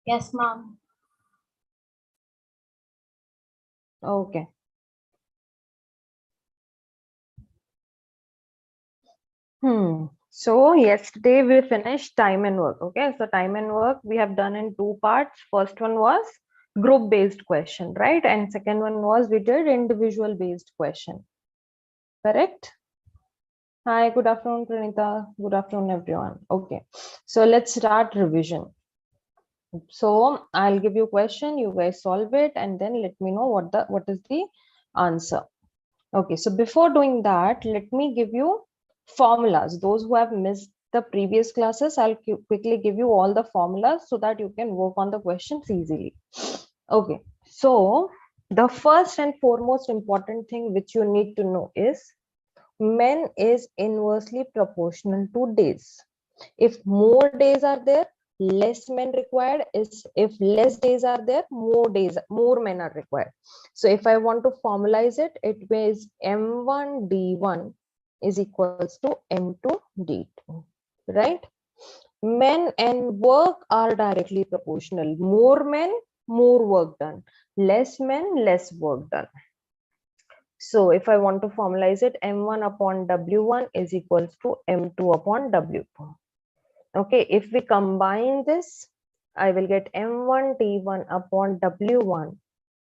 Yes, ma'am. Okay. So yesterday we finished time and work. Okay, so time and work we have done in two parts. First one was group based question, right? And second one was we did individual based question. Correct? Hi, good afternoon, Pranita. Good afternoon, everyone. Okay, so let's start revision. So I'll give you a question, you guys solve it, and then let me know what is the answer. Okay, so before doing that, let me give you formulas. Those who have missed the previous classes, I'll quickly give you all the formulas so that you can work on the questions easily. Okay, so the first and foremost important thing which you need to know is men is inversely proportional to days. If more days are there, less men required. Is if less days are there, more men are required. So if I want to formalize it, it means M1 D1 is equals to M2 D2, right? Men and work are directly proportional. More men, more work done. Less men, less work done. So if I want to formalize it, M1 upon W1 is equals to M2 upon W2. Okay, if we combine this, I will get M1 D1 upon W1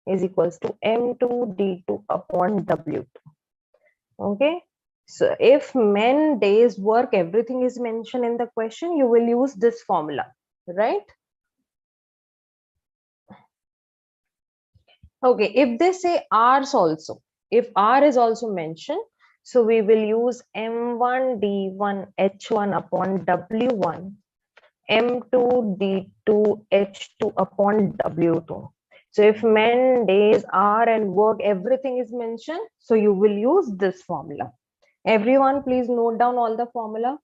is equals to M2 D2 upon W2. Okay, so if men, days, work, everything is mentioned in the question, you will use this formula, right? Okay, if they say hours also, if R is also mentioned, so we will use M1 D1 H1 upon W1 M2 D2 H2 upon W2. So if men, days, hour and work, everything is mentioned, so you will use this formula. Everyone please note down all the formula.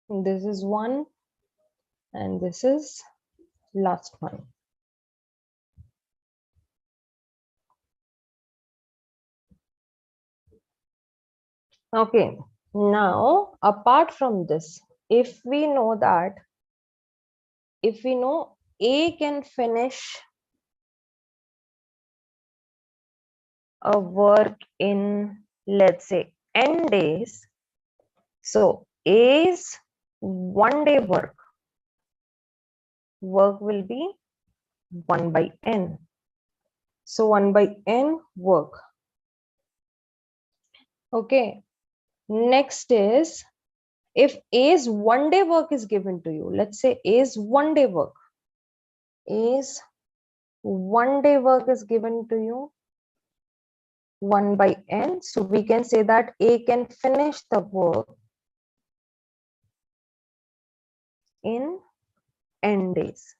This is one and this is last one. Okay, now apart from this, if we know A can finish a work in, let's say, n days, so A's 1 day work will be 1 by n. So 1 by n work. Okay. Next is, if A's 1 day work is given to you, let's say A's 1 day work. A's 1 day work is given to you 1 by n. So we can say that A can finish the work in n days.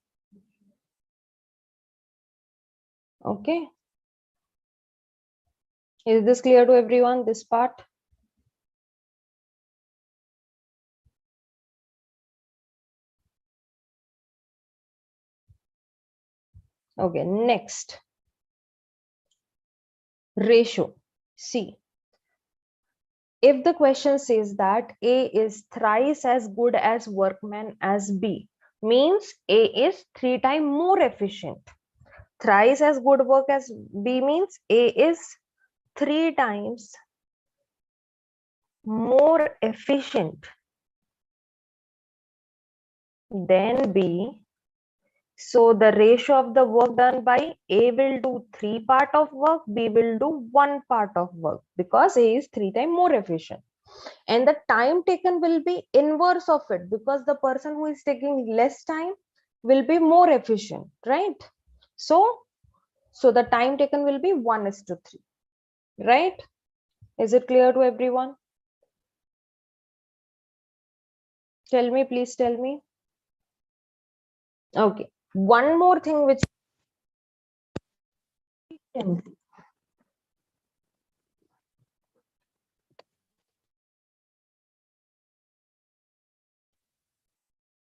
Okay. Is this clear to everyone, this part? Okay, next. Ratio. See, if the question says that A is thrice as good as workman as B, means A is 3 times more efficient. Thrice as good work as B means A is 3 times more efficient than B. So the ratio of the work done by A will do 3 part of work, B will do 1 part of work, because A is 3 times more efficient. And the time taken will be inverse of it, because the person who is taking less time will be more efficient, right? So the time taken will be 1:3, right? Is it clear to everyone? Tell me, please tell me. Okay, one more thing which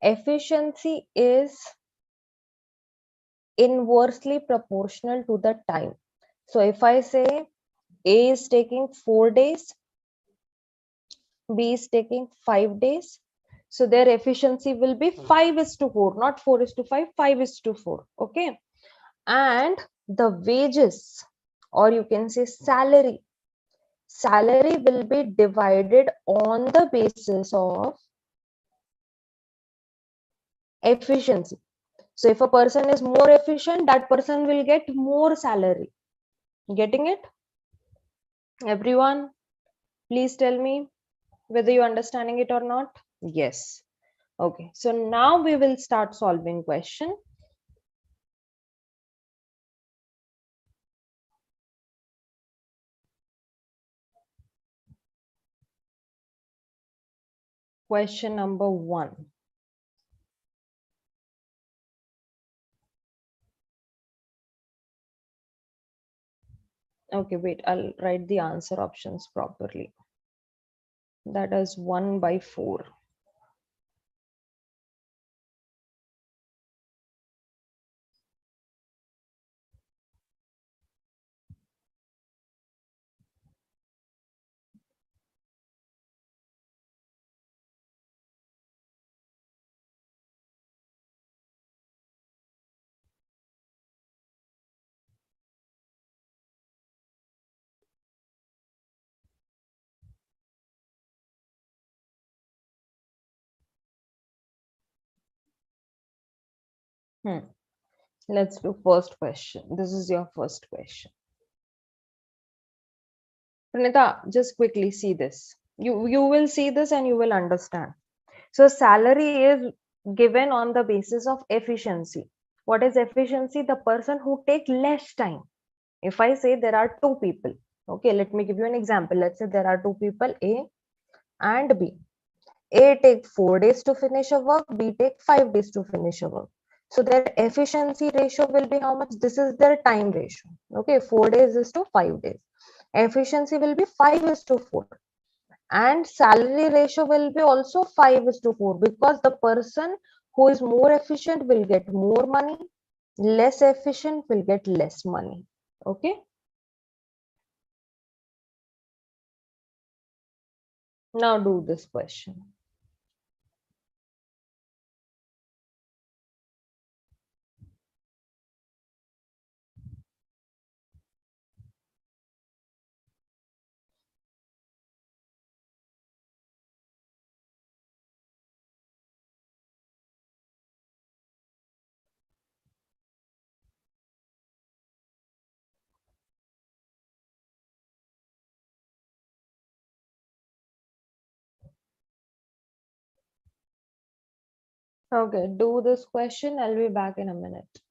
efficiency is inversely proportional to the time. So if I say A is taking 4 days, B is taking 5 days, So their efficiency will be 5:4, not 4:5, 5:4. Okay. And the wages, or you can say salary will be divided on the basis of efficiency. So if a person is more efficient, that person will get more salary. Getting it? Everyone, please tell me whether you're understanding it or not. Yes. Okay. So now we will start solving question. Question number 1. Okay, wait, I'll write the answer options properly. That is 1/4. Let's do first question. This is your first question. Pranita, just quickly see this. You will see this and you will understand. So salary is given on the basis of efficiency. What is efficiency? The person who take less time. If I say there are two people, okay, let me give you an example. Let's say there are two people, A and B. A take 4 days to finish a work, B take 5 days to finish a work. So their efficiency ratio will be how much? This is their time ratio. Okay, 4 days is to 5 days. Efficiency will be 5:4. And salary ratio will be also 5:4, because the person who is more efficient will get more money, less efficient will get less money. Okay. Now do this question. Okay, do this question. I'll be back in a minute.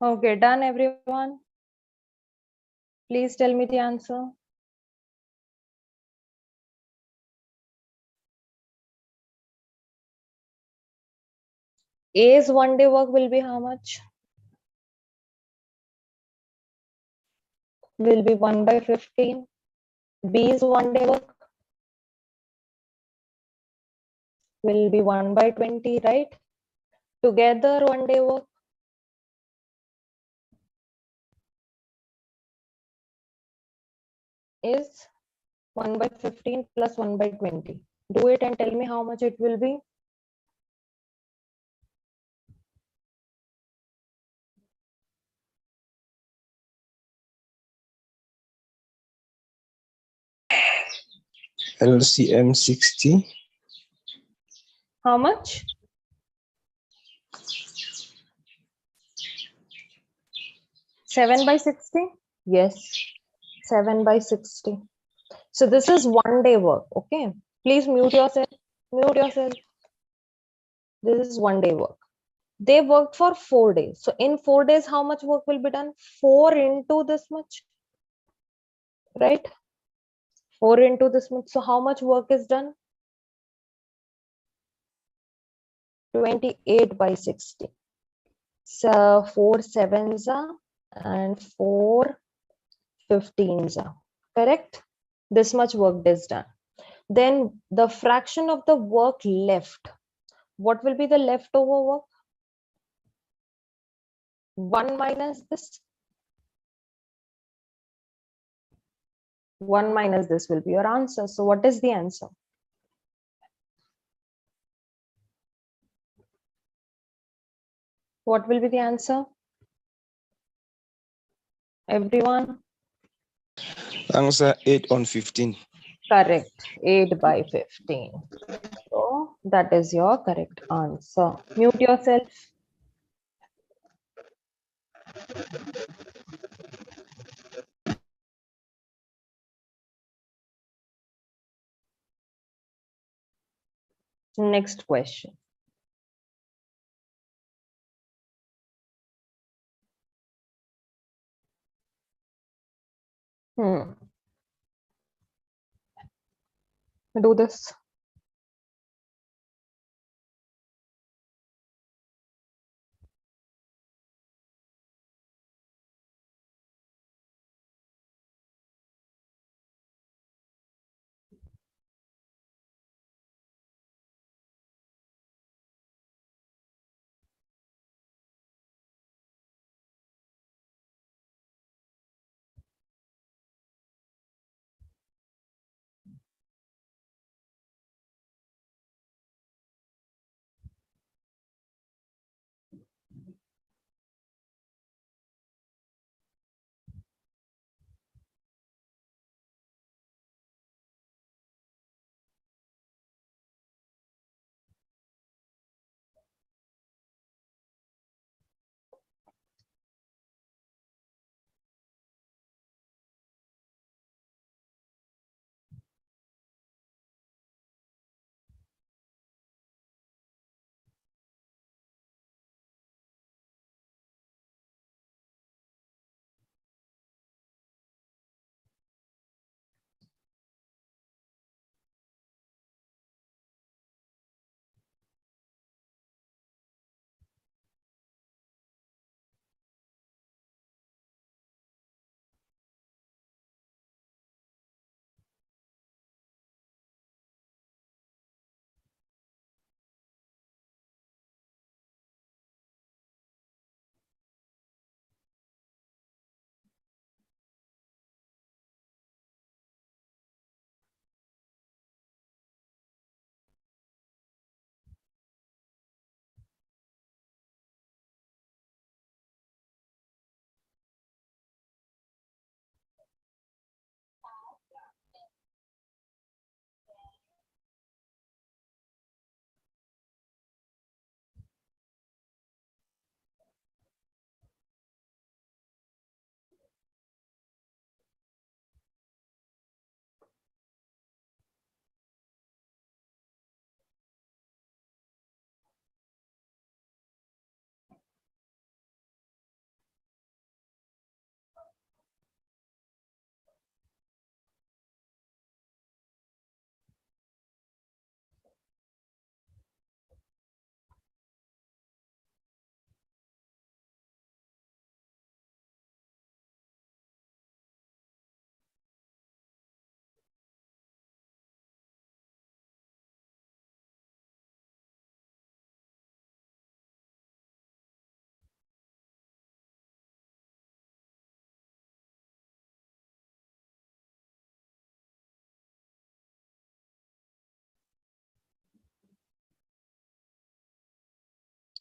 Okay, done everyone. Please tell me the answer. A's 1 day work will be how much? Will be 1/15. B's 1 day work will be 1/20, right? Together 1 day work is 1/15 plus 1/20. Do it and tell me how much it will be. LCM 60. How much? 7/60? Yes, 7/60. So this is 1 day work. Okay. Please mute yourself. Mute yourself. This is 1 day work. They worked for 4 days. So in 4 days, how much work will be done? 4 into this much, right? 4 into this much. So how much work is done? 28/60. So 4 sevens are and 4 15s are correct. This much work is done. Then the fraction of the work left. What will be the leftover work? 1 minus this. 1 minus this will be your answer. So what is the answer? What will be the answer? Everyone? Answer 8/15. Correct. 8/15. So that is your correct answer. Mute yourself. Next question. Do this.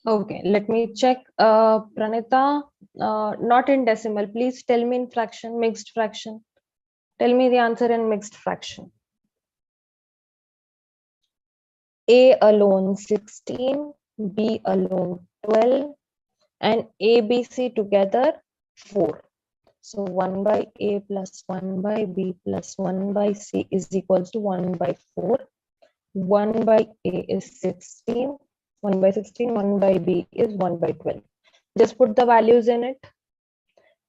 Okay, let me check. Pranita, not in decimal. Please tell me in fraction, mixed fraction. Tell me the answer in mixed fraction. A alone 16, B alone 12, and A, B, C together 4. So 1 by A plus 1 by B plus 1 by C is equals to 1 by 4. 1 by A is 16, 1 by 16, 1 by B is 1 by 12. Just put the values in it.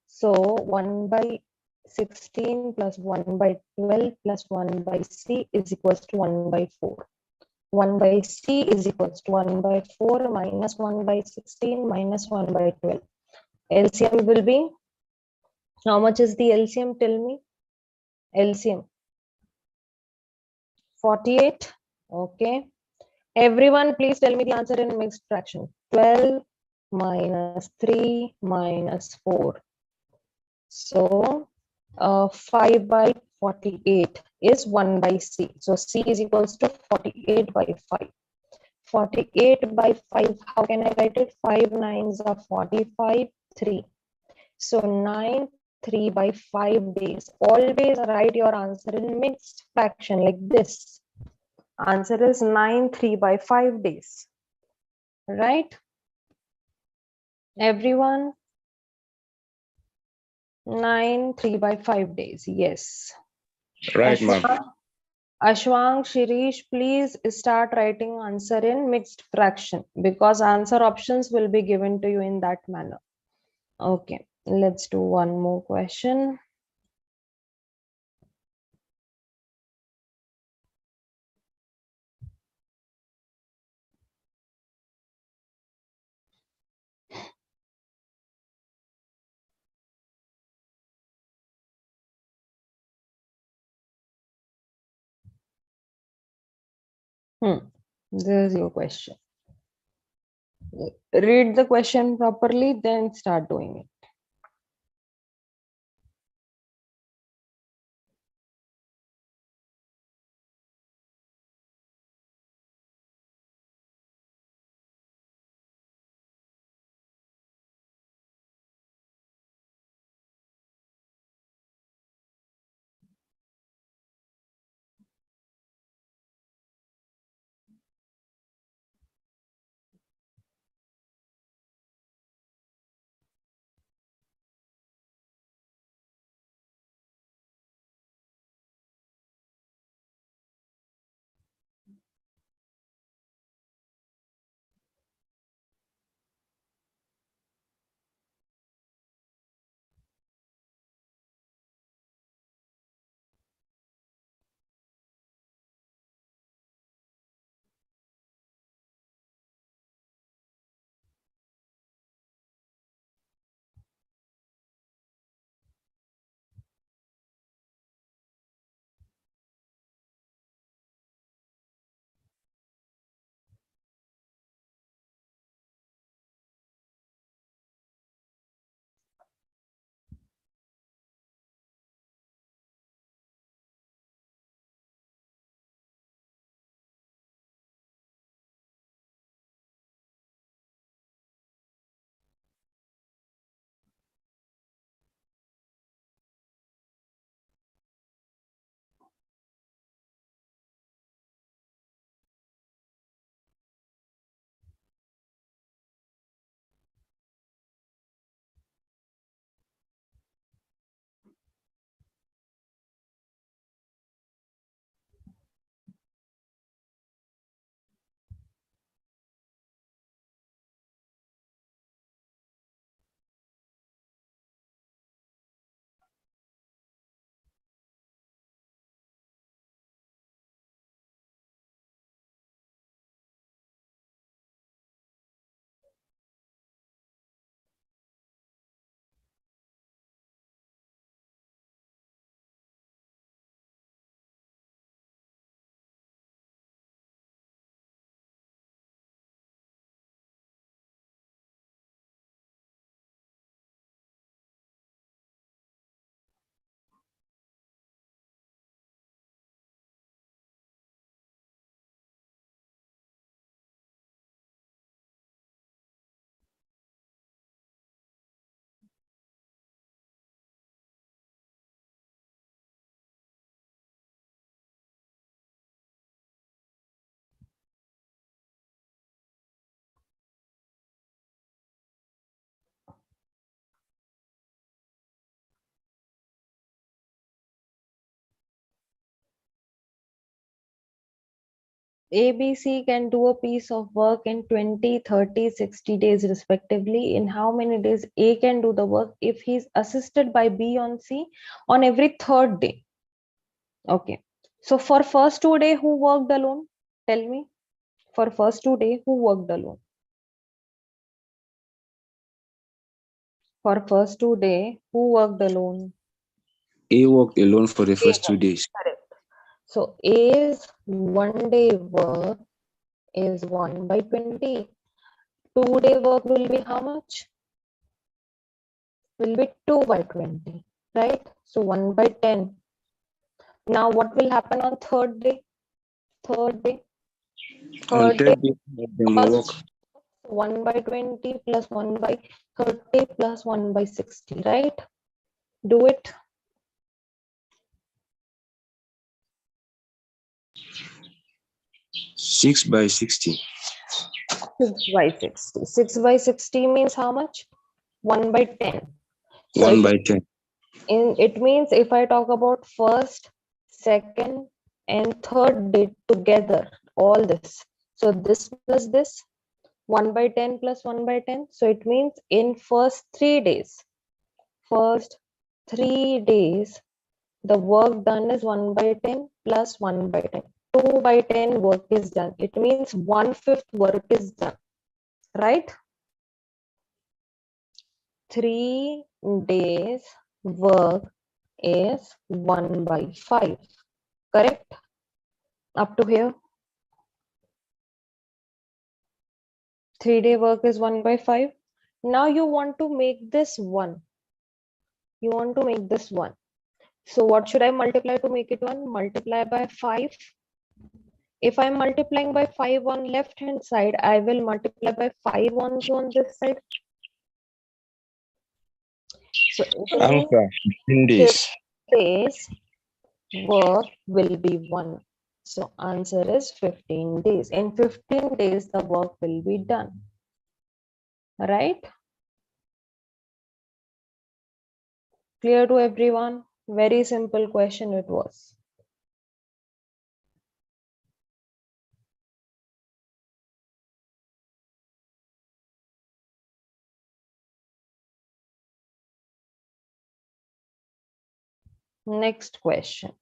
So 1 by 16 plus 1 by 12 plus 1 by C is equals to 1 by 4. 1 by C is equals to 1 by 4 minus 1 by 16 minus 1 by 12. LCM will be, how much is the LCM? Tell me. LCM 48. Okay. Everyone, please tell me the answer in mixed fraction. 12 minus 3 minus 4. So 5 by 48 is 1 by C. So C is equals to 48 by 5. 48 by 5, how can I write it? 5 nines are 45, 3. So 9, 3 by 5 days. Always write your answer in mixed fraction like this. Answer is 9, 3 by 5 days. Right? Everyone? 9, 3 by 5 days. Yes. Right, ma'am. Ashwang, Shirish, please start writing answer in mixed fraction because answer options will be given to you in that manner. Okay, let's do one more question. This is your question. Read the question properly, then start doing it. ABC can do a piece of work in 20, 30, 60 days respectively. In how many days A can do the work if he's assisted by B on C on every third day? Okay. So for first 2 days, who worked alone? Tell me. For first 2 days, who worked alone? For first 2 days, who worked alone? A worked alone for the A first 2 worked. days. Correct. So A's 1 day work is 1 by 20. 2 day work will be how much? Will be 2 by 20, right? So 1 by 10. Now what will happen on third day? Third day. On Third day, third day, all of them will work. 1 by 20 plus 1 by 30 plus 1 by 60, right? Do it. 6 by 60. 6 by 60. 6 by 60 means how much? 1 by 10. So 1 by 10. it means if I talk about first, second, and third day together, all this. So this plus this, 1 by 10 plus 1 by 10. So it means in first 3 days, first 3 days, the work done is 1 by 10 plus 1 by 10. 2 by 10 work is done. It means 1/5 work is done, right? 3 days work is 1 by 5, correct? Up to here, 3 day work is 1 by 5. Now you want to make this 1. You want to make this 1. So what should I multiply to make it 1? Multiply by 5. If I'm multiplying by 5 on left hand side, I will multiply by 5 also on this side. So it means Answer 15 days. days work will be 1. So answer is 15 days. In 15 days, the work will be done. Right? Clear to everyone? Very simple question it was. Next question.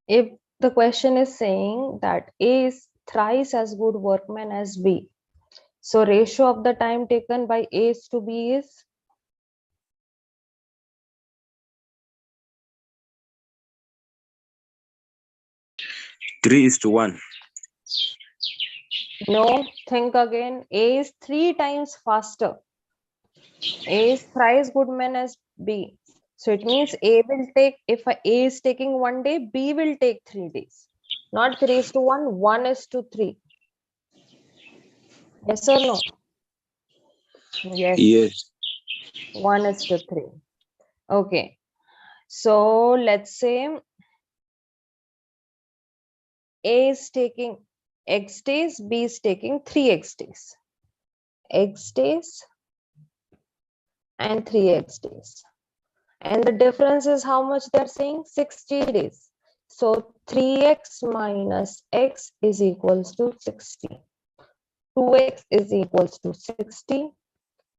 If The question is saying that A is thrice as good workman as B. So ratio of the time taken by A to B is 3:1. no. Think again. A is 3 times faster. A is thrice good man as B. So it means A will take, if A is taking 1 day, B will take 3 days. Not 3:1, 1:3. Yes or no? Yes. Yes. 1:3. Okay. So let's say A is taking X days, B is taking 3X days. X days and 3X days. And the difference is how much they're saying? 60 days. So 3x minus x is equals to 60. 2x is equals to 60.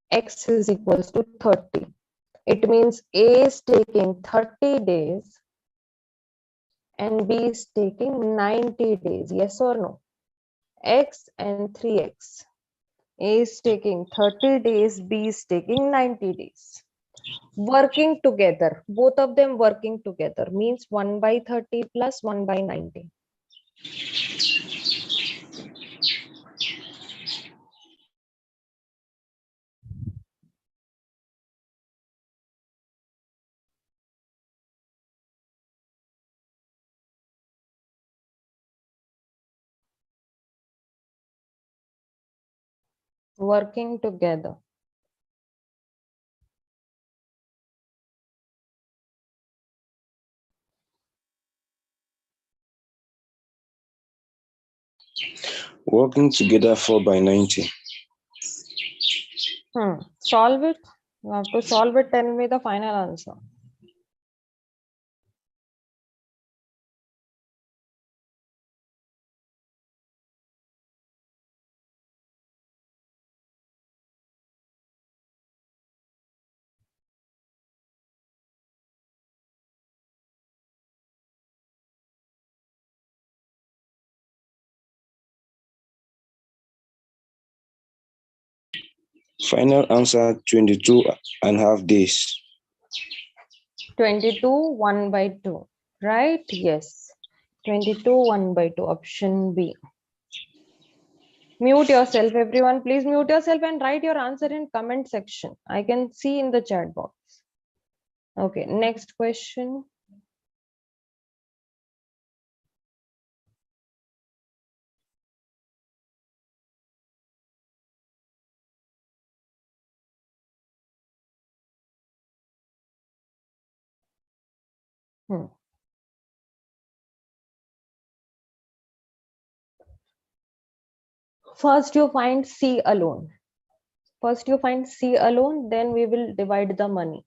X is equals to 30. It means A is taking 30 days and B is taking 90 days. Yes or no? X and 3x. A is taking 30 days, B is taking 90 days. Working together, both of them working together means 1/30 plus 1/90. Working together. Working together 4/90. Solve it. You have to solve it. Tell me the final answer. Final answer 22.5 days. 22 1/2. Right? Yes. 22 1/2. Option B. Mute yourself, everyone. Please mute yourself and write your answer in comment section. I can see in the chat box. Okay, next question. First, you find C alone. First, you find C alone, then we will divide the money.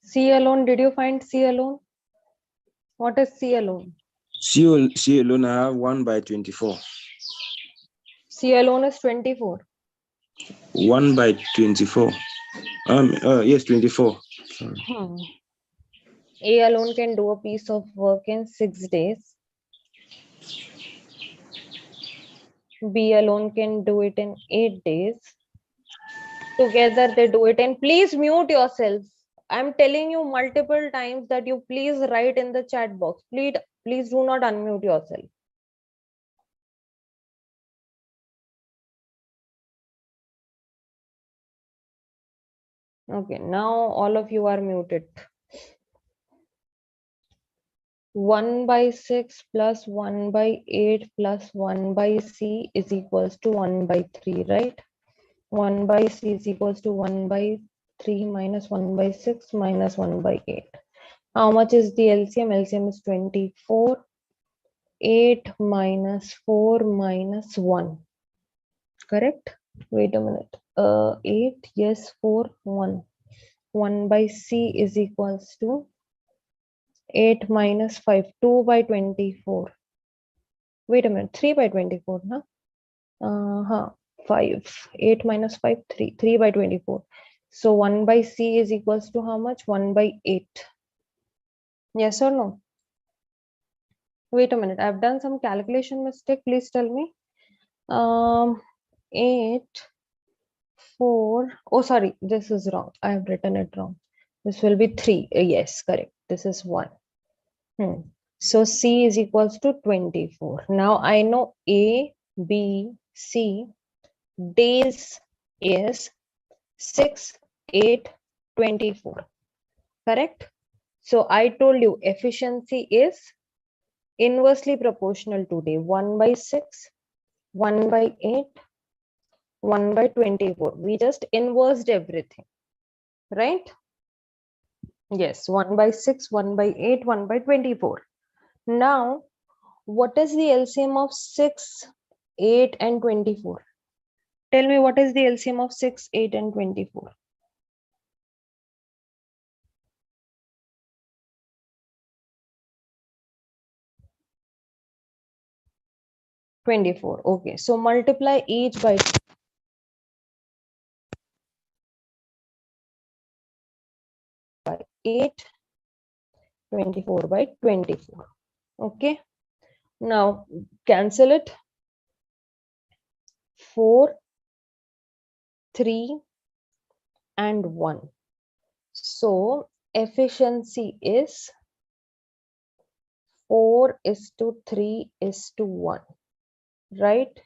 C alone, did you find C alone? What is C alone? C alone, I have 1 by 24. C alone is 24. 1 by 24. Yes, 24. Sorry. A alone can do a piece of work in 6 days. B alone can do it in 8 days. Together they do it. And please mute yourself. I'm telling you multiple times that you please write in the chat box. Please do not unmute yourself. Okay, now all of you are muted. 1 by 6 plus 1 by 8 plus 1 by C is equals to 1 by 3, right? 1 by C is equals to 1 by 3 minus 1 by 6 minus 1 by 8. How much is the LCM? LCM is 24. 8 minus 4 minus 1. Correct? Wait a minute. 8, yes, 4, 1. 1 by C is equals to 8 minus 5, 2 by 24. Wait a minute, 3 by 24, huh? 5. 8 minus 5, 3. 3 by 24. So 1 by C is equals to how much? 1 by 8. Yes or no? Wait a minute, I've done some calculation mistake. Please tell me. 8, 4. Oh, sorry, this is wrong. I have written it wrong. This will be 3. Yes, correct. This is 1. So C is equals to 24. Now I know A, B, C days is 6, 8, 24. Correct? So I told you efficiency is inversely proportional to day. 1 by 6, 1 by 8, 1 by 24. We just inversed everything. Right? Yes, 1 by 6, 1 by 8, 1 by 24. Now, what is the LCM of 6, 8 and 24? Tell me what is the LCM of 6, 8 and 24? 24. Okay, so multiply each by 8, 24 by 24. Okay, now cancel it. 4, 3 and 1. So efficiency is 4 is to 3 is to 1. Right?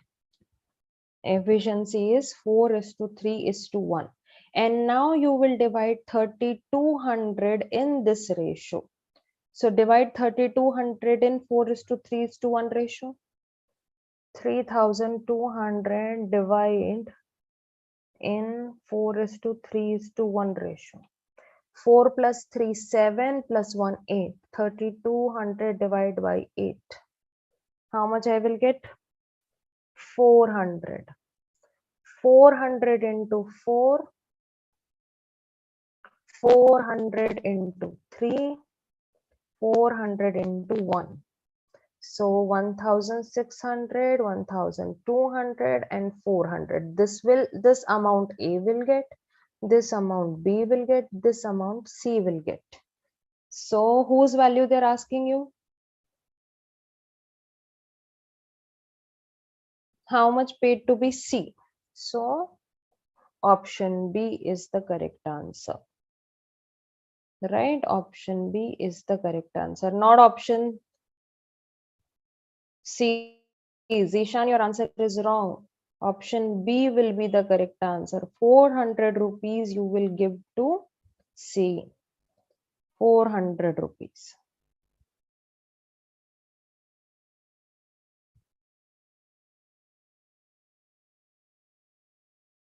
Efficiency is 4 is to 3 is to 1. And now you will divide 3200 in this ratio. So divide 3200 in 4 is to 3 is to 1 ratio. 3200 divide in 4 is to 3 is to 1 ratio. 4 plus 3, 7 plus 1, 8. 3200 divided by 8. How much I will get? 400. 400 into 4. 400 into 3. 400 into 1. So 1600, 1200 and 400. This amount A will get, this amount B will get, this amount C will get. So whose value they're asking you? How much paid to be C? So option B is the correct answer. Right? Option B is the correct answer, not option C. Zishan, your answer is wrong. Option B will be the correct answer. 400 rupees you will give to C. 400 rupees.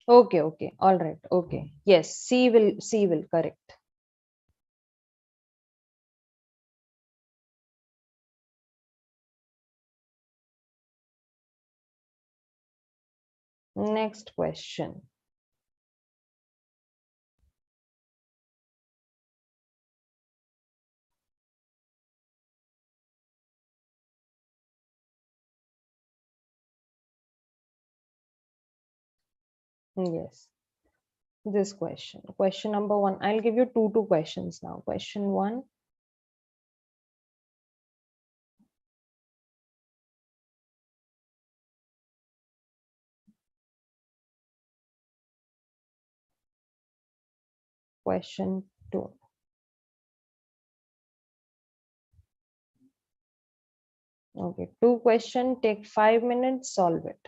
Okay, okay. All right. Okay. Yes, C will correct. Next question. Yes. This question. Question number 1. I'll give you two questions now. Question 1. Question 2. Okay. 2 question. Take 5 minutes. Solve it.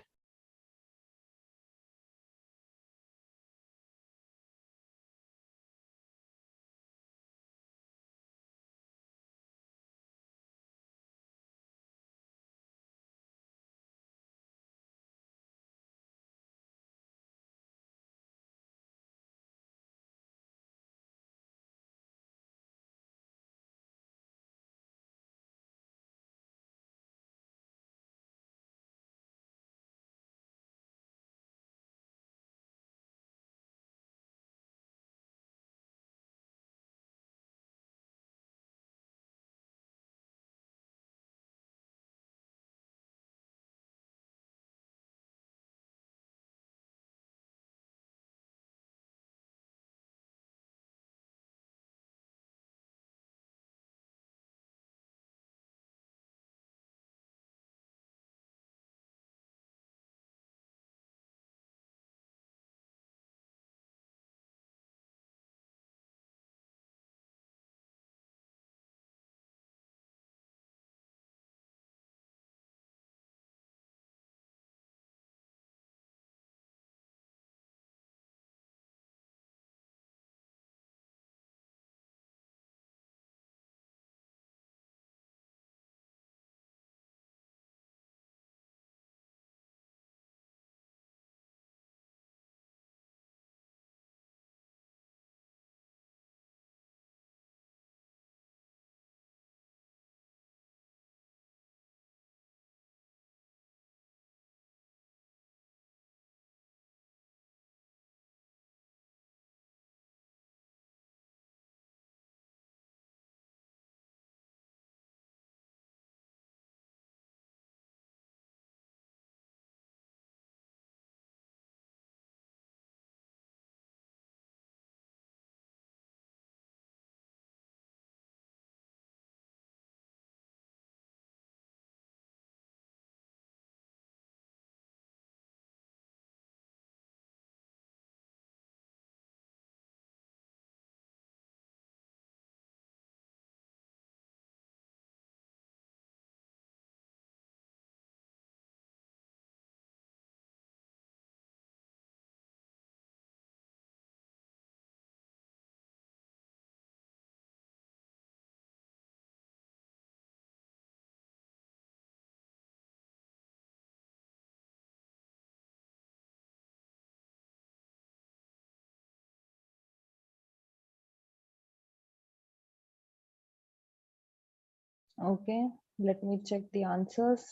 Okay. Let me check the answers.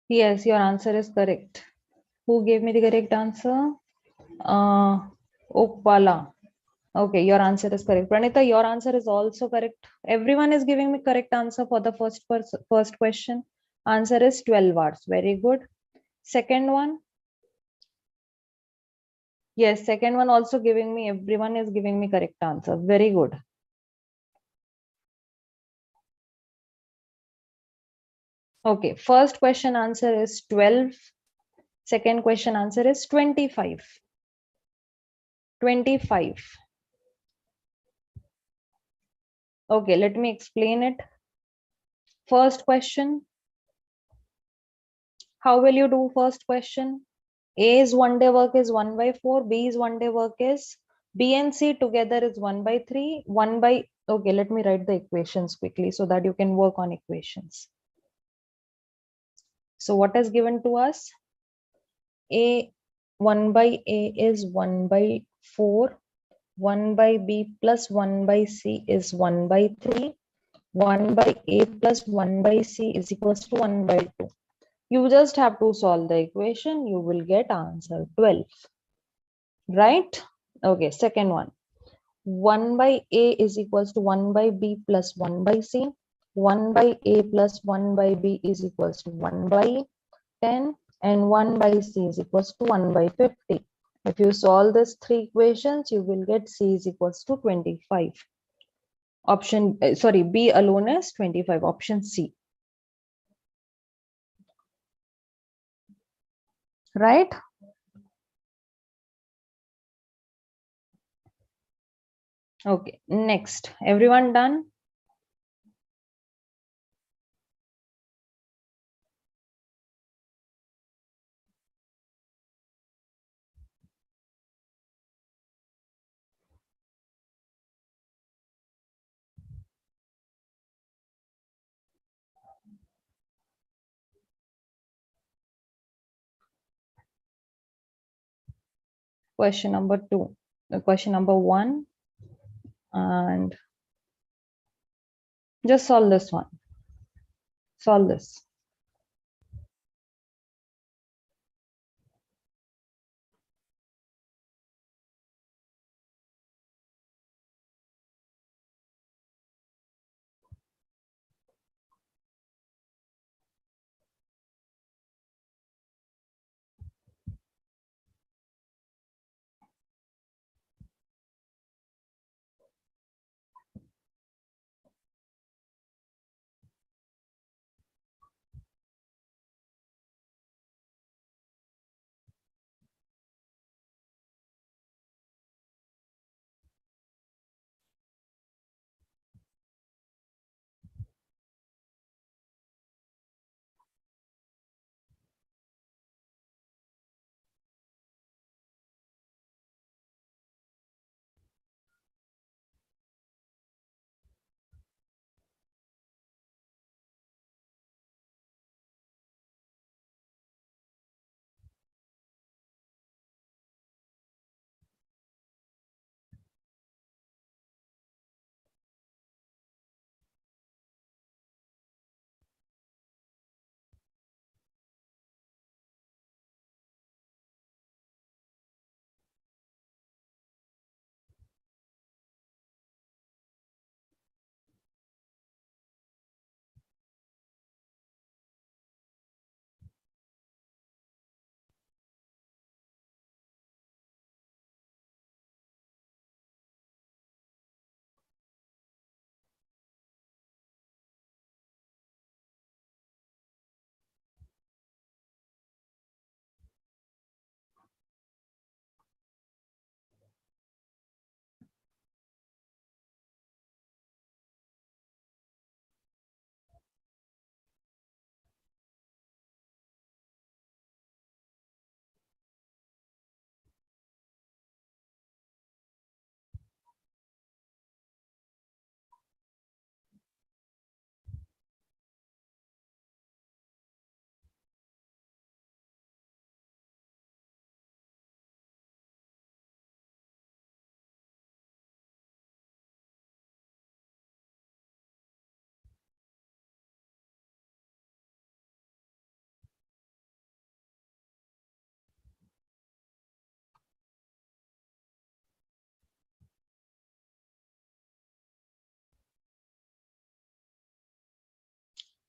Yes, your answer is correct. Who gave me the correct answer? Okpala. Okay, your answer is correct. Pranita, your answer is also correct. Everyone is giving me correct answer for the first question. Answer is 12 hours. Very good. Second one. Yes, second one also giving me, everyone is giving me correct answer. Very good. Okay, first question answer is 12. Second question answer is 25. 25. Okay, let me explain it. First question. How will you do first question? A's one day work is 1/4. B's one day work is B and C together is 1/3. 1 by, okay, let me write the equations quickly so that you can work on equations. So what is given to us? A 1 by A is 1/4. 1 by B plus 1 by C is 1/3. 1 by A plus 1 by C is equals to 1/2. You just have to solve the equation. You will get answer 12. Right? Okay, second one. 1 by A is equals to 1 by B plus 1 by C. 1 by A plus 1 by B is equals to 1/10. and 1 by C is equals to 1 by 50. If you solve these three equations, you will get C is equals to 25. Option, sorry, B alone is 25, option C. Right? Okay, next. Everyone done? Question number 2. Question number 1. And just solve this one. Solve this.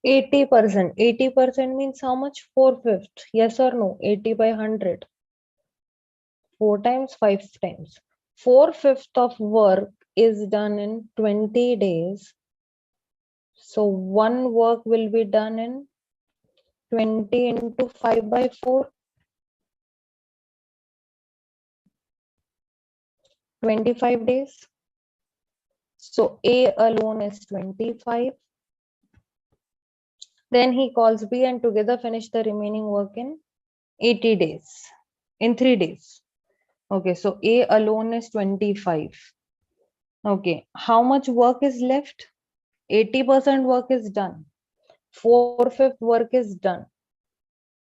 Eighty percent. 80% means how much? 4/5. Yes or no? 80 by 100. 4 times, 5 times. 4/5 of work is done in 20 days. So one work will be done in 20 into 5 by 4. 25 days. So A alone is 25. Then he calls B and together finish the remaining work in 80 days. In 3 days. Okay, so A alone is 25. Okay, how much work is left? 80% work is done. 4/5 work is done.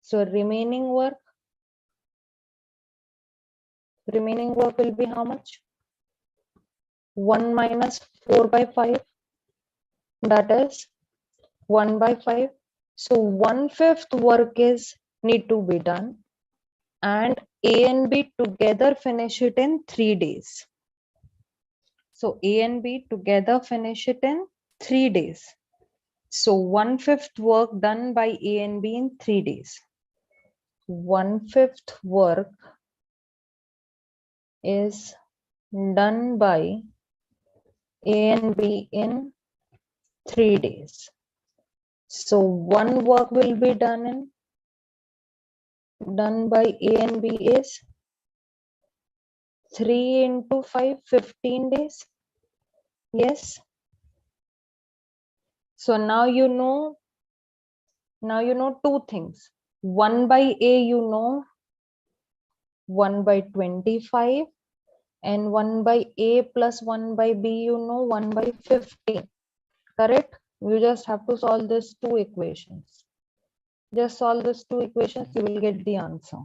So remaining work will be how much? 1 minus 4 by 5. That is 1 by 5. So 1/5 work is need to be done. And A and B together finish it in 3 days. So A and B together finish it in 3 days. So 1/5 work done by A and B in 3 days. 1/5 work is done by A and B in 3 days. So one work will be done by A and B is 3 into 5, 15 days. Yes. So now you know two things. 1 by A, you know 1 by 25, and 1 by A plus 1 by B, you know 1 by 15. Correct? You just have to solve these two equations. Just solve these two equations, you will get the answer.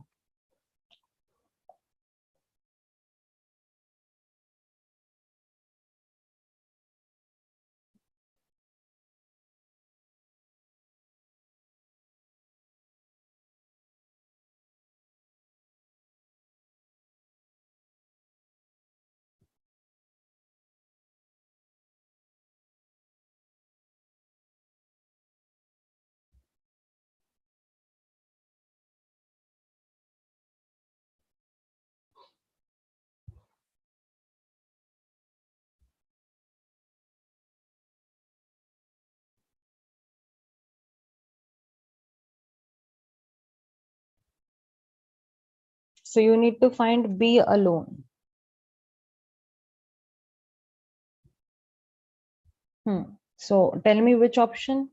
So you need to find B alone. So tell me which option.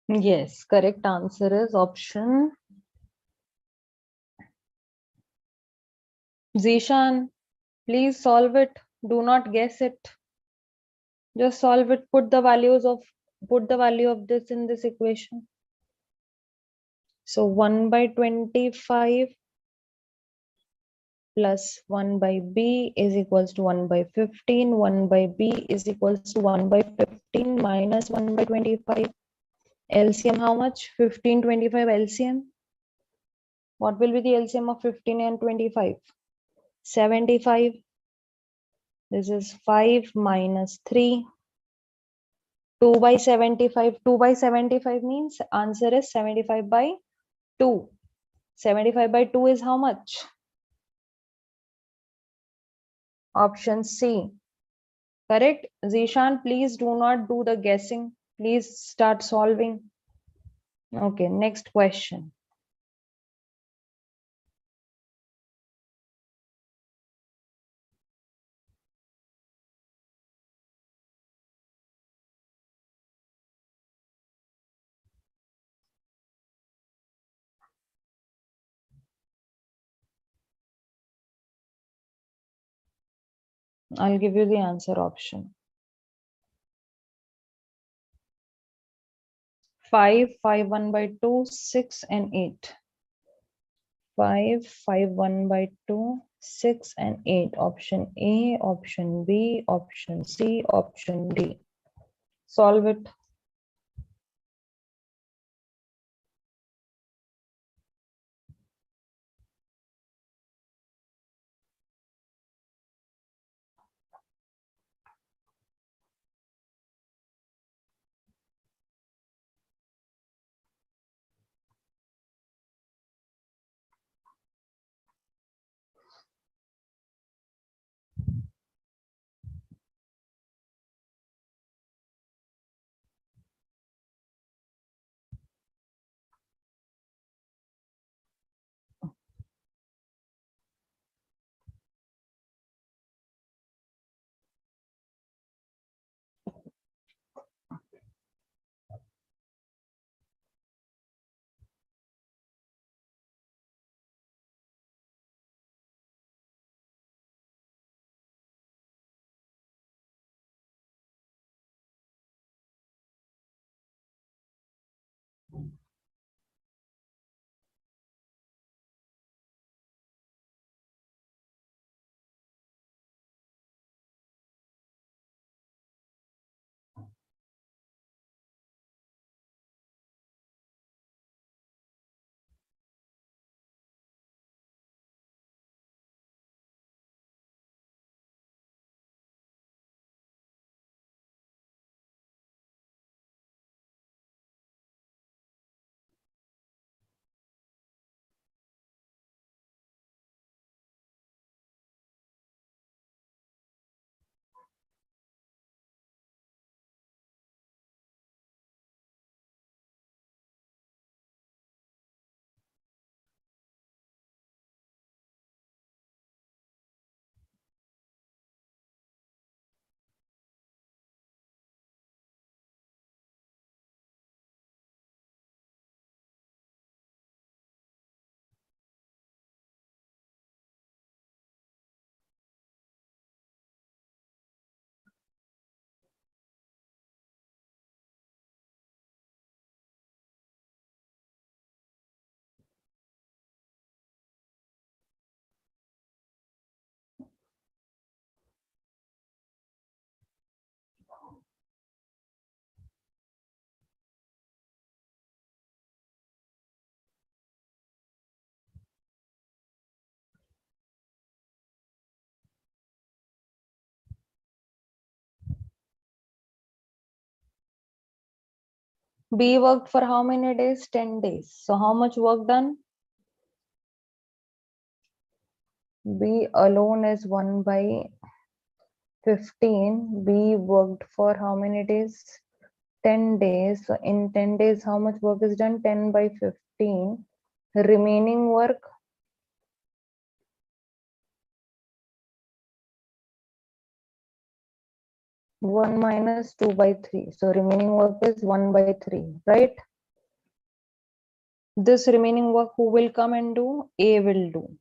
Yes, correct answer is option. Zishan, please solve it. Do not guess it. Just solve it. Put the value of this in this equation. So 1 by 25 plus 1 by B is equals to 1 by 15. 1 by B is equals to 1 by 15 minus 1 by 25. LCM how much? 15, 25 LCM. What will be the LCM of 15 and 25? 75. This is 5 minus 3. 2 by 75. 2 by 75 means answer is 75 by 2. 75 by 2 is how much? Option C. Correct? Zishan, please do not do the guessing. Please start solving. Okay, next question. I'll give you the answer option. 5, 5, 1 by 2, 6 and 8. 5, 5, 1 by 2, 6 and 8. Option A, option B, option C, option D. Solve it. B worked for how many days? 10 days. So how much work done? B alone is 1 by 15. B worked for how many days? 10 days. So in 10 days, how much work is done? 10 by 15. Remaining work, 1 minus 2 by 3. So remaining work is 1 by 3, right? This remaining work who will come and do? A will do.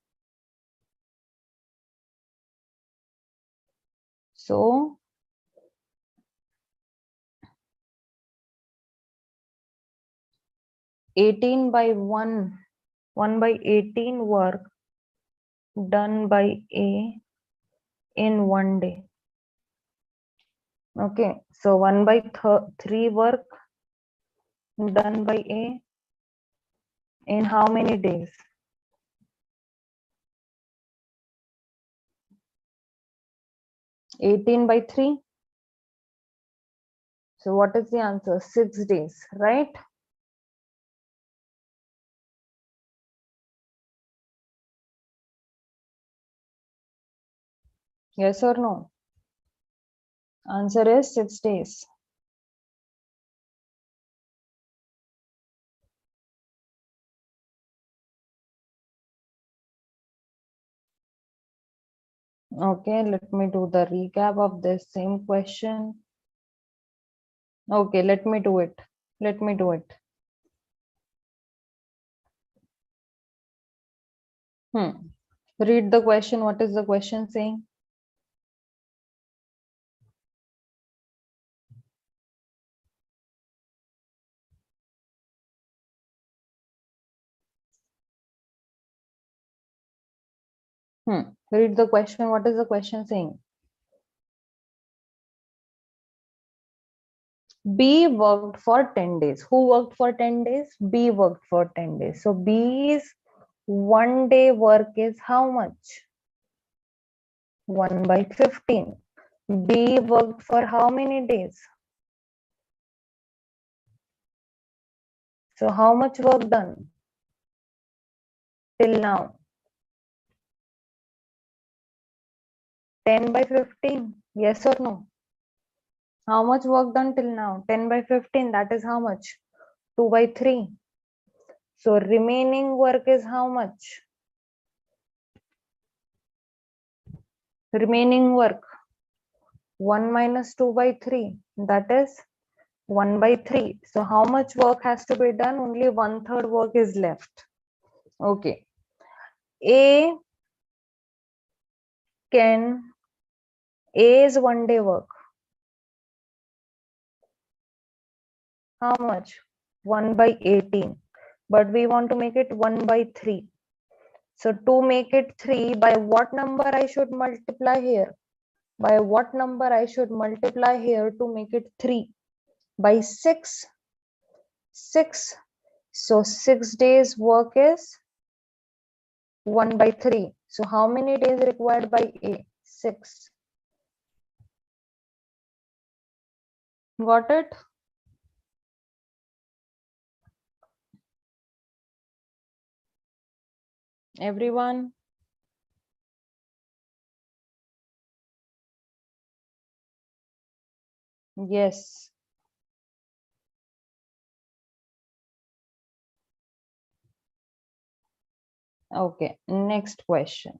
So 18 by 1, 1 by 18 work done by A in 1 day. Okay, so 1 by 3 work done by A in how many days? 18 by 3. So what is the answer? 6 days, right? Yes or no? Answer is 6 days. Okay, let me do the recap of this same question. Okay, let me do it. Let me do it. Read the question. What is the question saying? Read the question. What is the question saying? B worked for 10 days. Who worked for 10 days? B worked for 10 days. So B's 1 day work is how much? 1 by 15. B worked for how many days? So how much work done till now? 10 by 15. Yes or no? How much work done till now? 10 by 15. That is how much? 2 by 3. So remaining work is how much? Remaining work 1 minus 2 by 3. That is 1 by 3. So how much work has to be done? Only 1/3 work is left. Okay. A is 1 day work. How much? 1 by 18. But we want to make it 1 by 3. So to make it 3, by what number I should multiply here? By what number I should multiply here to make it 3? By 6. 6. So 6 days work is 1 by 3. So how many days required by A? 6. Got it? Everyone? Yes. Okay. Next question.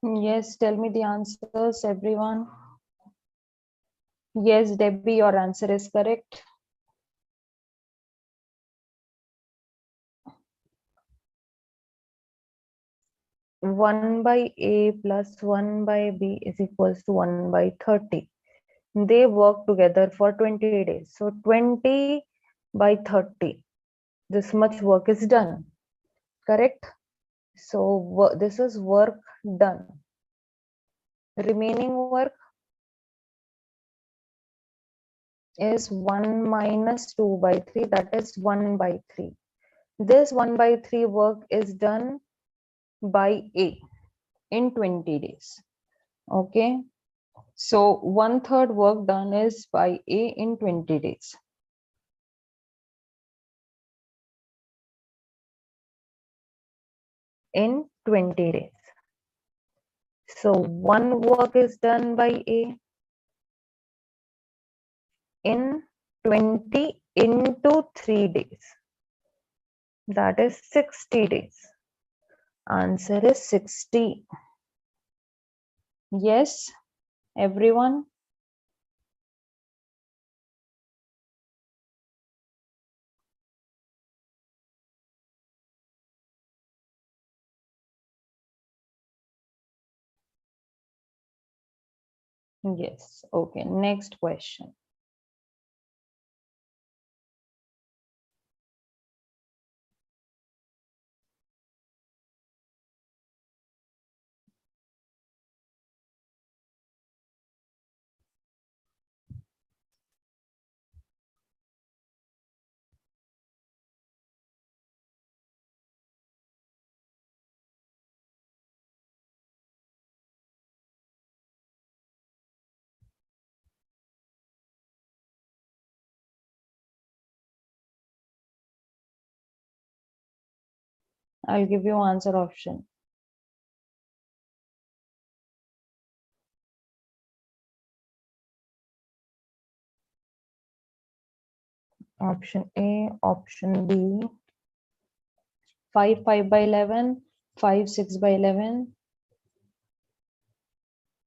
Yes, tell me the answers, everyone. Yes, Debbie, your answer is correct. One by A plus 1 by B is equals to 1 by 30. They work together for 20 days. So 20 by 30. This much work is done. Correct? So this is work done. Remaining work is 1 minus 2 by 3, that is 1 by 3. This 1 by 3 work is done by A in 20 days. Okay, so 1/3 work done is by A in 20 days. In 20 days. So one work is done by A in 20 into 3 days. That is 60 days. Answer is 60. Yes, everyone. Yes. Okay. Next question. I'll give you answer option. Option A, option B, 5 by 11, 5 6 by 11.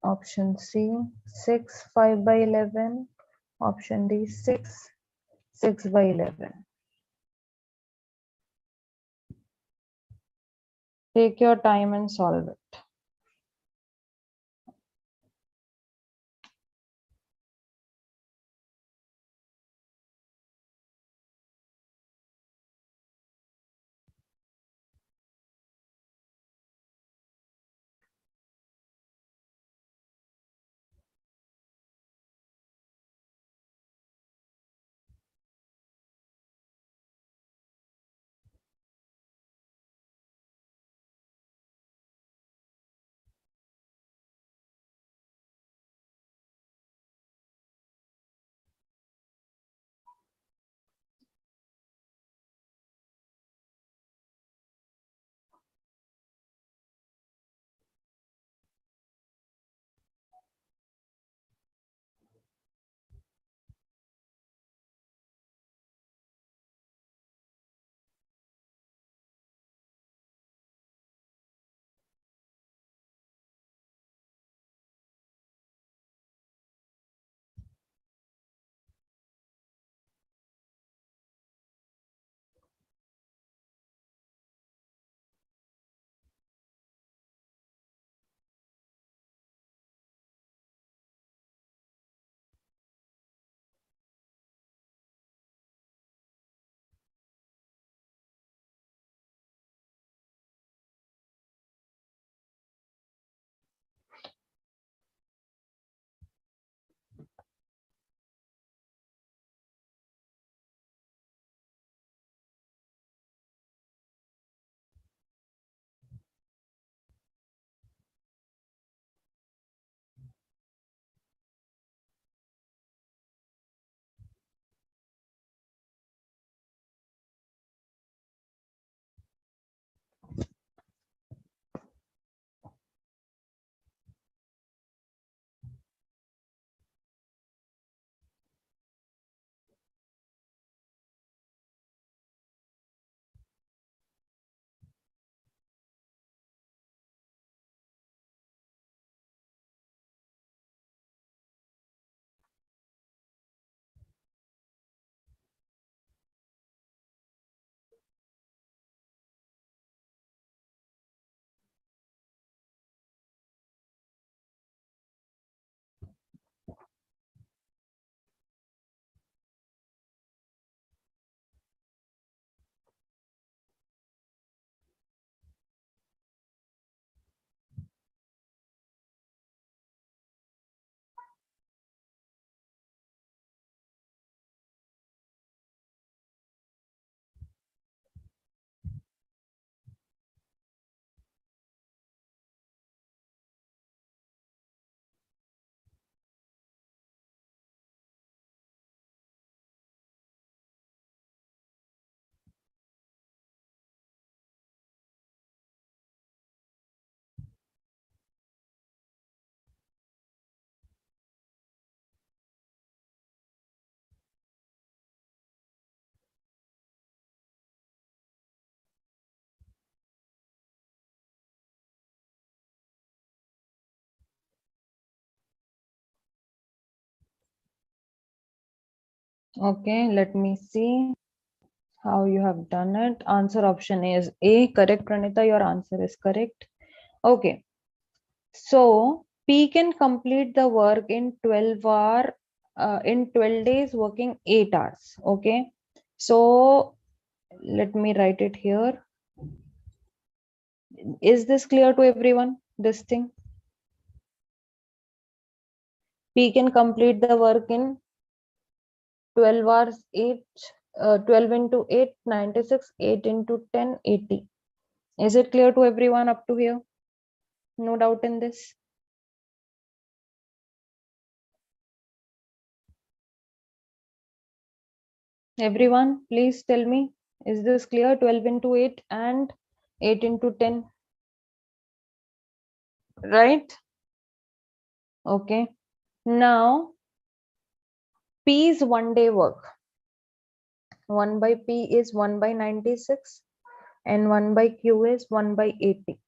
Option C, 6 5 by 11. Option D, 6 6 by 11. Take your time and solve it. Okay, let me see how you have done it. Answer option is A. Correct, Pranita. Your answer is correct. Okay. So P can complete the work in 12 days, working 8 hours. Okay. So let me write it here. Is this clear to everyone? This thing? P can complete the work in 12 hours, 12 into 8, 96, 8 into 10, 80. Is it clear to everyone up to here? No doubt in this? Everyone, please tell me, is this clear? 12 into 8 and 8 into 10, right? Okay. Now, P is 1 day work. 1 by P is 1 by 96 and 1 by Q is 1 by 80.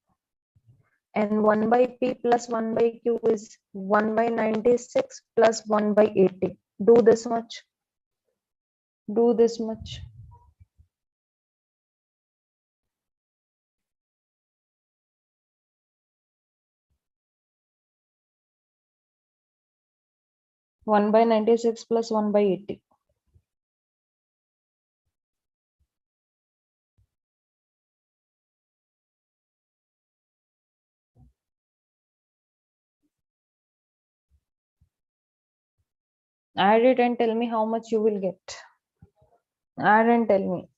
And 1 by P plus 1 by Q is 1 by 96 plus 1 by 80. Do this much. Do this much. One by 96 plus 1 by 80. Add it and tell me how much you will get. Add and tell me.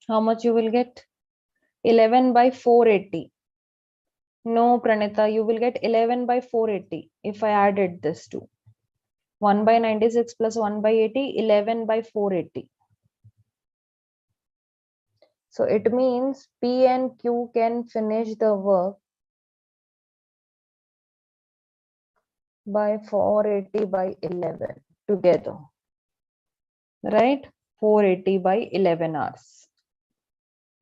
How much you will get? 11 by 480. No, Pranita, you will get 11 by 480 if I added this to 1 by 96 plus 1 by 80, 11 by 480. So it means P and Q can finish the work by 480 by 11 together, right? 480 by 11 hours.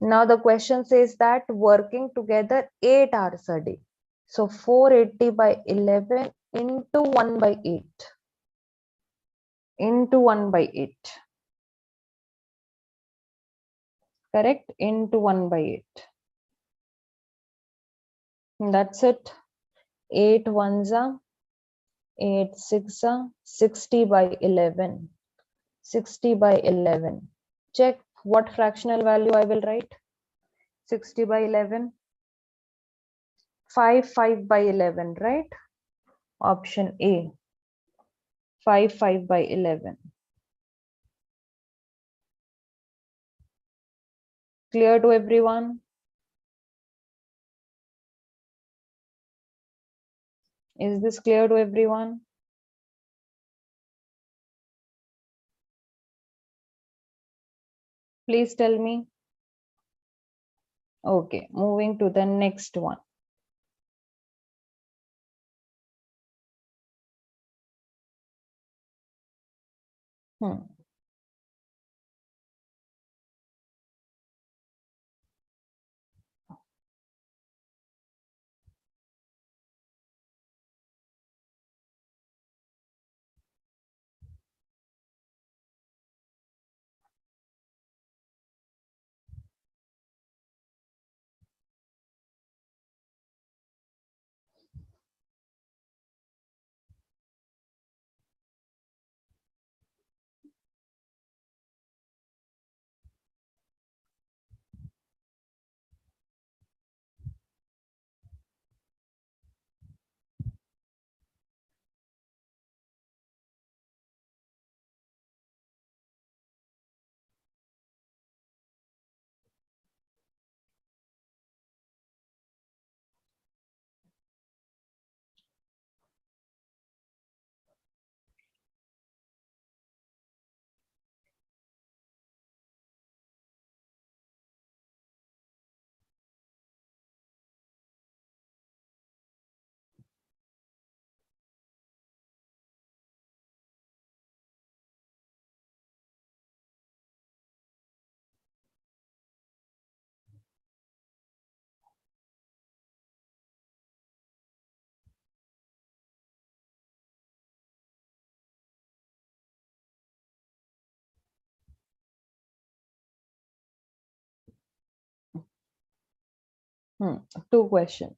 Now the question says that working together 8 hours a day. So 480 by 11 into 1 by 8. Into 1 by 8. Correct? Into 1 by 8. That's it. 8 ones are 8 6 are 60 by 11. 60 by 11. Check what fractional value I will write. 60 by 11. 5 by 11, right? Option A. 5 by 11. Clear to everyone? Is this clear to everyone? Please tell me. Okay, moving to the next one. Two questions.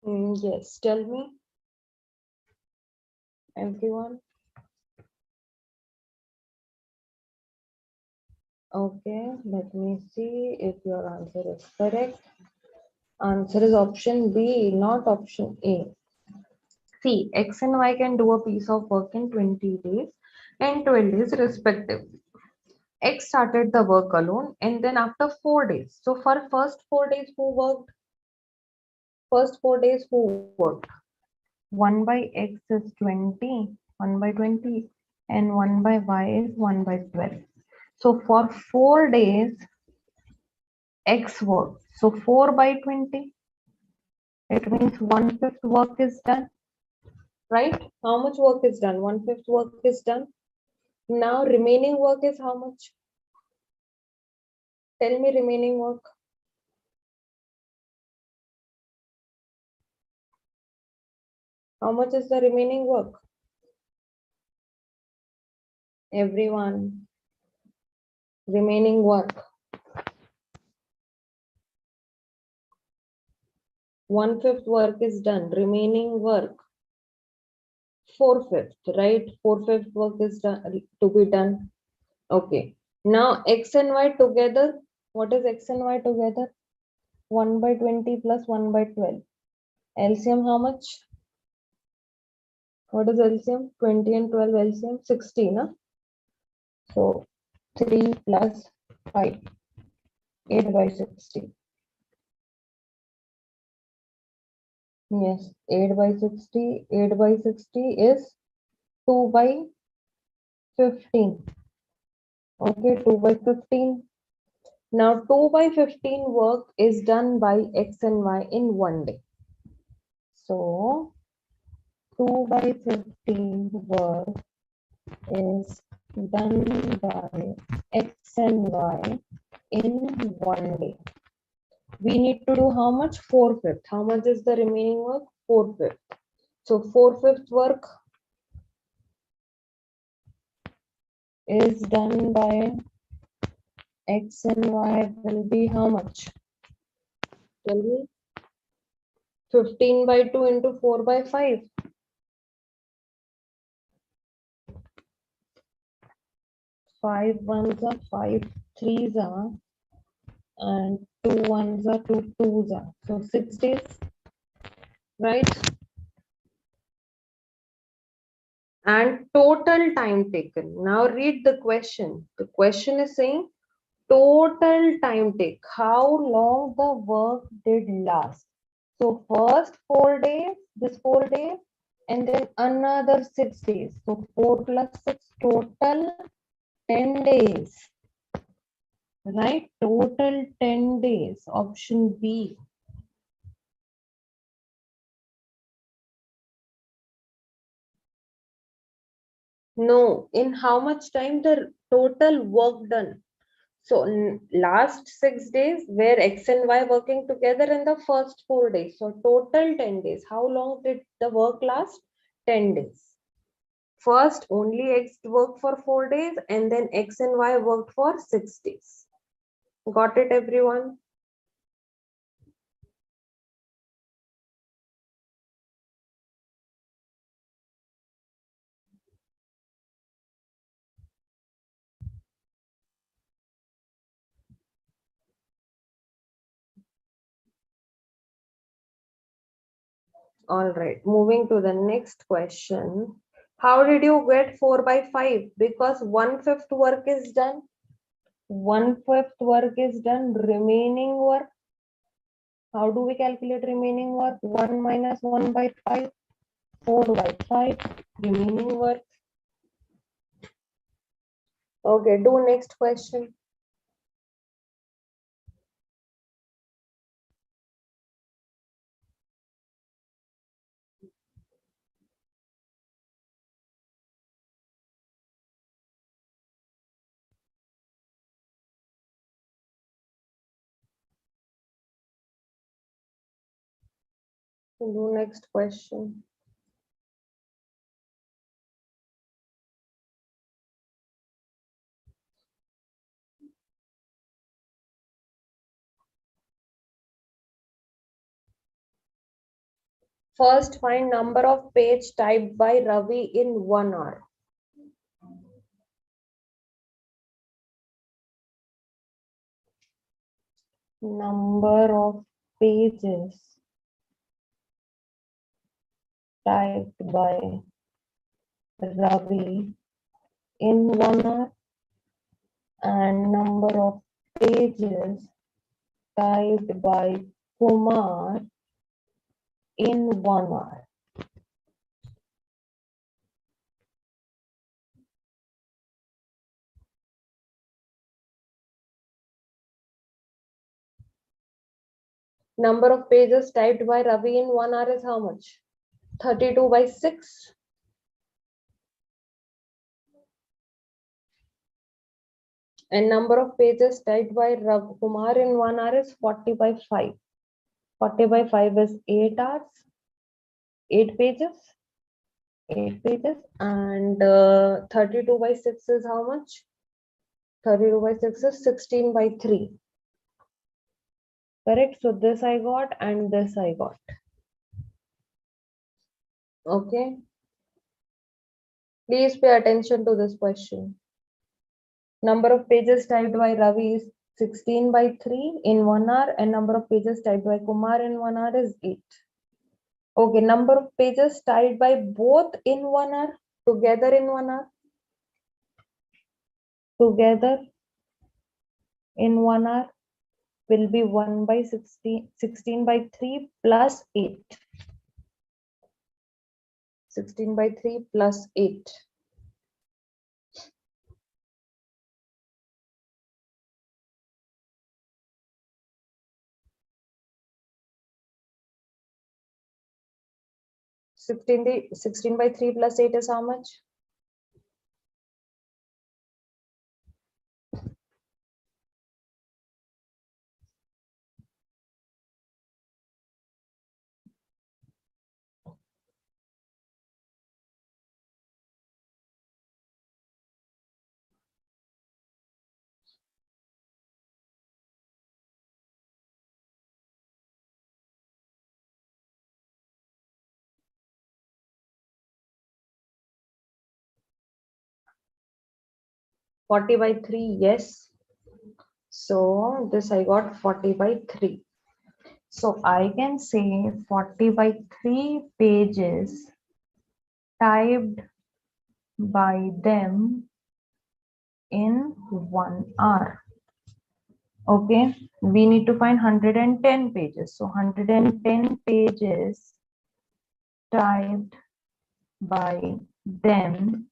Yes, tell me, everyone. Okay, let me see if your answer is correct. Answer is option B, not option A. See, X and Y can do a piece of work in 20 days and 12 days respectively. X started the work alone and then after 4 days. So for first 4 days, who worked? First 4 days, who worked? 1 by X is 20, 1 by 20, and 1 by Y is 1 by 12. So for 4 days, X worked. So 4 by 20, it means 1/5 work is done, right? How much work is done? 1/5 work is done. Now remaining work is how much? Tell me remaining work. How much is the remaining work? Everyone. Remaining work. 1/5 work is done. Remaining work. 4/5, right? 4/5 work is done, to be done. Okay. Now x and y together. What is x and y together? 1/20 plus 1/12. LCM how much? What is LCM? 20 and 12 LCM 16. Huh? So 3 plus 5, 8/60. Yes, 8/60. 8/60 is 2/15. Okay, 2/15. Now 2/15 work is done by x and y in one day. So 2/15 work is done by x and y in one day. We need to do how much? 4/5. How much is the remaining work? 4/5. So 4/5 work is done by x and y will be how much? Tell me. 15/2 into 4/5. 5 ones are 5 threes are, and 2 ones are 2 twos are. So 6 days, right? And total time taken. Now read the question. The question is saying total time take. How long the work did last? So first 4 days, this 4 days, and then another 6 days. So 4 plus 6, total 10 days. Right? Total 10 days. Option B. No, in how much time the total work done? So last 6 days where x and y working together in the first 4 days. So total 10 days. How long did the work last? 10 days. First only x worked for 4 days and then x and y worked for 6 days. Got it, everyone? All right, moving to the next question. How did you get 4/5? Because 1/5 work is done. 1/5 work is done. Remaining work. How do we calculate remaining work? 1 minus 1/5. 4/5. Remaining work. Okay, do next question. Do next question. First, find number of page typed by Ravi in 1 hour. Number of pages typed by Ravi in 1 hour and number of pages typed by Kumar in 1 hour. Number of pages typed by Ravi in 1 hour is how much? 32/6. And number of pages typed by Rav Kumar in 1 hour is 40/5. 40/5 is 8 hours, 8 pages, 8 pages, and 32/6 is how much? 32/6 is 16/3. Correct? So this I got and this I got. Okay. Please pay attention to this question. Number of pages typed by Ravi is 16 by 3 in 1 hour, and number of pages typed by Kumar in 1 hour is 8. Okay, number of pages typed by both in 1 hour, together in 1 hour. Together in 1 hour will be 1 by 16 by 3 plus 8. 16 by 3 plus 8. Sixteen by 3 plus 8 is how much? 40 by 3, yes. So this I got 40 by 3. So I can say 40 by 3 pages typed by them in 1 hour. Okay, we need to find 110 pages. So 110 pages typed by them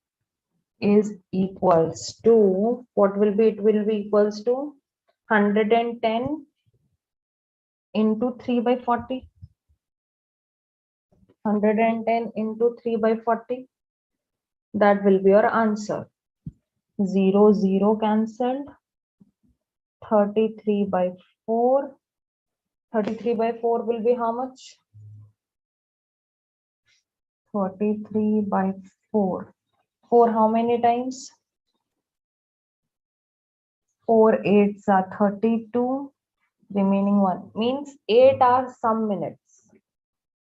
is equals to, what will be, it will be equals to 110 into 3 by 40. 110 into 3 by 40. That will be your answer. 0, 0 cancelled. 33 by 4. 33 by 4 will be how much? 33 by 4. 4 how many times? 4 8s are 32. Remaining 1 means 8 are some minutes.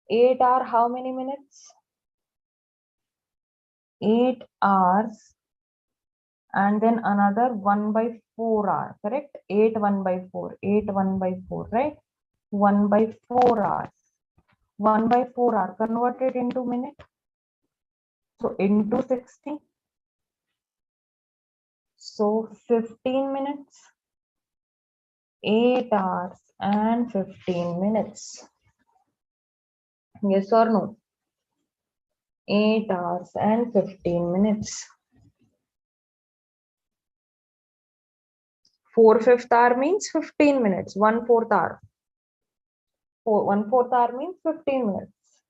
8 are how many minutes? 8 hours and then another 1 by 4 hour, correct? 8 1 by 4, 8 1 by 4, right? 1 by 4 hours. 1 by 4 hour converted into minute. So into 60. So 15 minutes. 8 hours and 15 minutes. Yes or no? 8 hours and 15 minutes. 4/5 hour means 15 minutes. 1/4 hour. 1/4 hour means 15 minutes.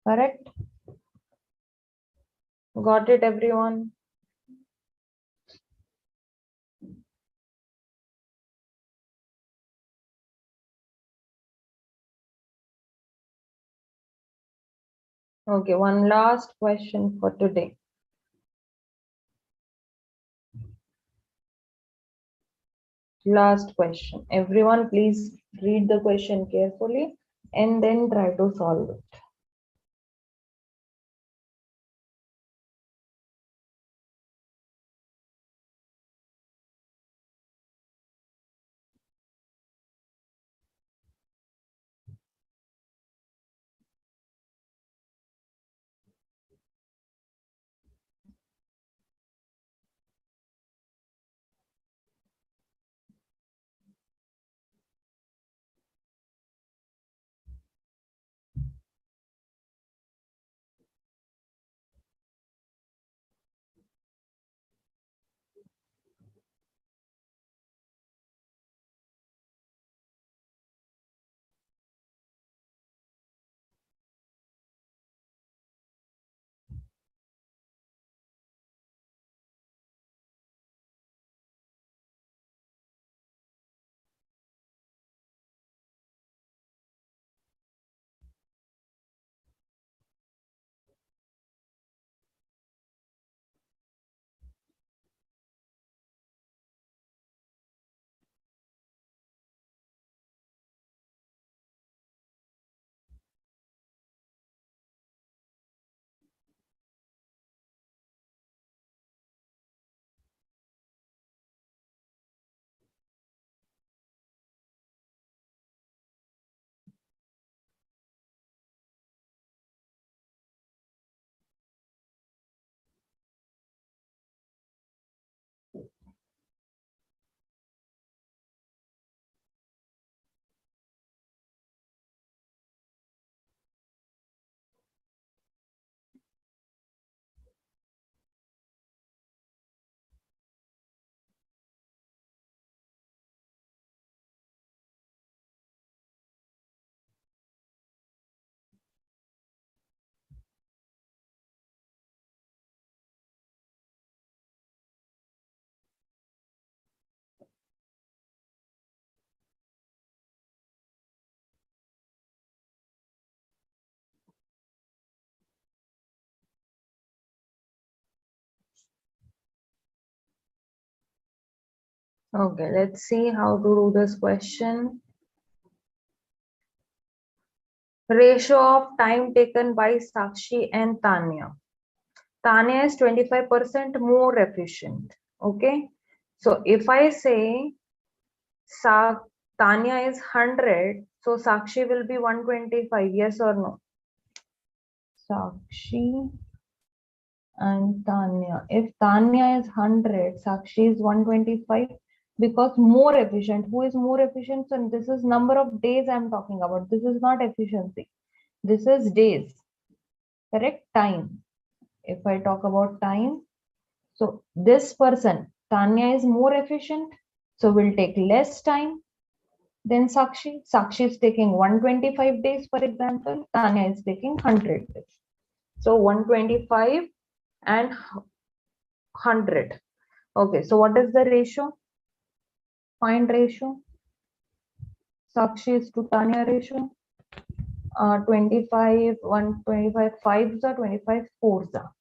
Correct? Got it, everyone? Okay, one last question for today. Last question. Everyone, please read the question carefully and then try to solve it. Okay, let's see how to do this question. Ratio of time taken by Sakshi and Tanya. Tanya is 25% more efficient. Okay, so if I say Tanya is 100, so Sakshi will be 125. Yes or no? Sakshi and Tanya. If Tanya is 100, Sakshi is 125 because more efficient. Who is more efficient? So this is number of days I'm talking about. This is not efficiency. This is days. Correct? Time. If I talk about time, so this person, Tanya, is more efficient. So we'll take less time than Sakshi. Sakshi is taking 125 days, for example. Tanya is taking 100 days. So 125 and 100. Okay, so what is the ratio? Find ratio. Sakshi is to Tanya ratio. 25, 125, 5s are 25, 4s are.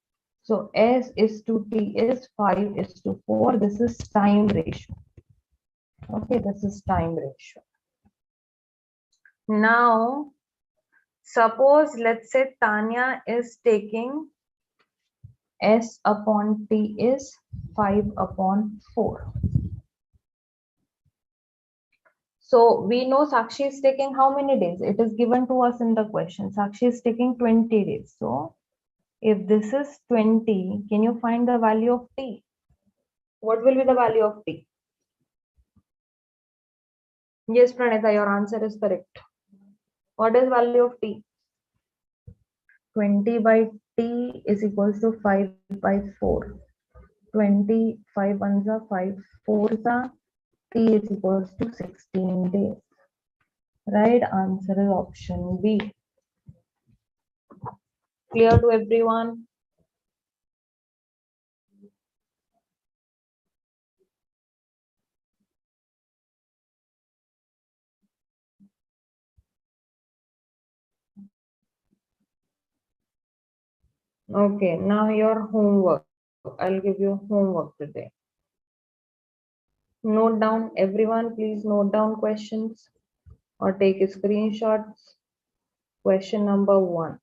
So S is to T is 5 is to 4. This is time ratio. Okay, this is time ratio. Now, suppose let's say Tanya is taking S upon T is 5 upon 4. So we know Sakshi is taking how many days? It is given to us in the question. Sakshi is taking 20 days. So if this is 20, can you find the value of T? What will be the value of T? Yes, Pranita, your answer is correct. What is value of T? 20 by T is equals to 5 by 4. 20, 5 ones are 5, 4s are, T is equals to 16 days. Right answer is option B. Clear to everyone? Okay, now your homework. I'll give you homework today. Note down, everyone, please note down questions or take screenshots. Question number 1.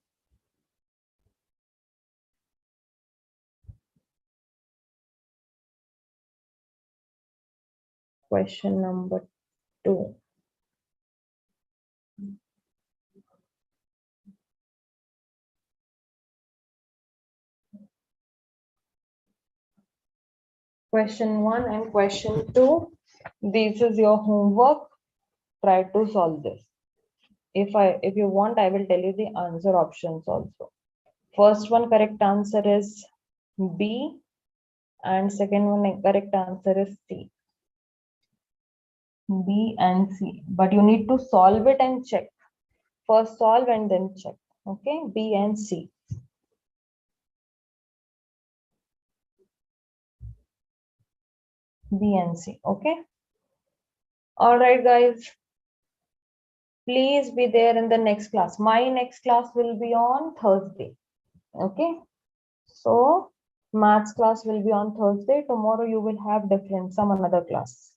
Question number 2. Question 1 and question 2. This is your homework. Try to solve this. If you want, I will tell you the answer options also. First one correct answer is B and second one correct answer is C. B and C. But you need to solve it and check. First solve and then check. Okay, B and C. B and C. Okay. All right, guys. Please be there in the next class. My next class will be on Thursday. Okay. So maths class will be on Thursday. Tomorrow you will have some another class.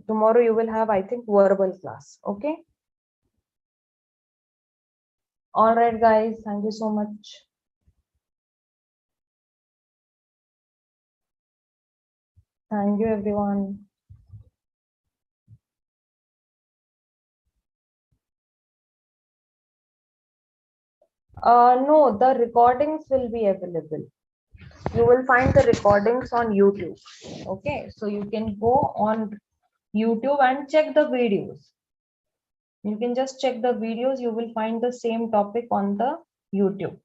Tomorrow you will have, I think, verbal class. Okay. All right, guys. Thank you so much. Thank you, everyone. No, the recordings will be available. You will find the recordings on YouTube. Okay, so you can go on YouTube and check the videos. You can just check the videos. You will find the same topic on the YouTube.